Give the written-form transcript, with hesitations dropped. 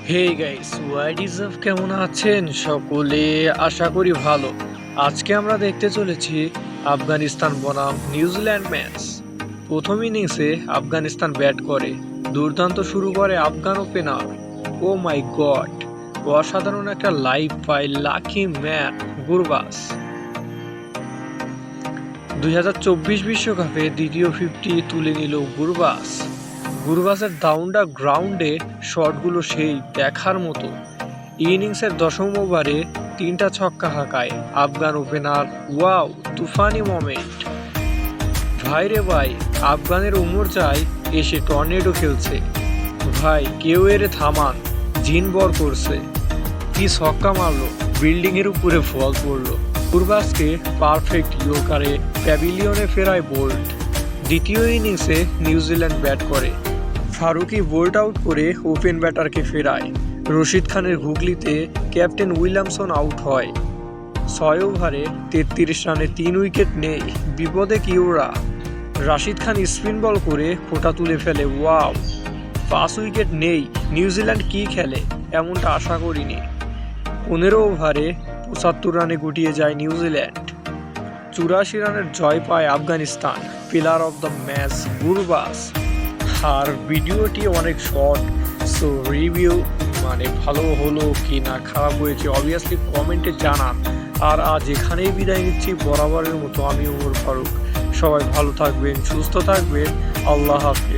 Hey guys, what is up, কেমন আছেন সকলে? আশা করি ভালো। আজকে আমরা দেখতে চলেছি আফগানিস্তান বনাম নিউজিল্যান্ড ম্যাচ। প্রথম ইনিংসে আফগানিস্তান ব্যাট করে দুর্দান্ত শুরু করে Afghan opener. Oh my God, অসাধারণ একটা live by lucky man Gurbaz. 2024 বিশ্বকাপে দ্বিতীয় 50 তুলে নিল গুরবাজ। গুরবাজের ডাউন দ্য গ্রাউন্ডে শটগুলো সেই দেখার মতো। ইনিংসের দশম ওভারে 3টা ছক্কা হাঁকায় আফগান ওপেনার। ওয়াও, তুফানি মোমেন্ট। ভাই রে ভাই, আফগানের উমর চাই এসে টর্নেডো খেলছে। ভাই কেউ এরে থামান, জিন বর করছে। কি ছক্কা মারলো, বিল্ডিং এর উপরে ফল পড়লো। গুরবাজকে পারফেক্ট ইয়র্কারে প্যাভিলিয়নে ফেরায় বোল্ট। দ্বিতীয় ইনিংসে নিউজিল্যান্ড ব্যাট করে, ফারুকি বোল্ট আউট করে ওপেন ব্যাটারকে ফেরায়। রশিদ খানের হুগলিতে ক্যাপ্টেন উইলিয়ামসন আউট হয়। 6 ওভারে 33 রানে 3 উইকেট নেই, বিপদে কিউরা। রাশিদ খান স্পিন বল করে খোটা তুলে ফেলে। ওয়াও, 5 উইকেট নেই। নিউজিল্যান্ড কি খেলে এমনটা আশা করিনি। 15 ওভারে 75 রানে গুটিয়ে যায় নিউজিল্যান্ড। 84 রানের জয় পায় Afghanistan. Player of the match Gurbaz. আর ভিডিওটি অনেক শর্ট, সো রিভিউ ভালো হলো কি না খারাপ হয়েছে অবভিয়াসলি কমেন্টে জানান। আর আজ এখানেই বিদায় নিচ্ছি বরাবরের মতো, আমি ওমর ফারুক। সবাই ভালো থাকবেন, সুস্থ থাকবেন। আল্লাহ হাফেজ।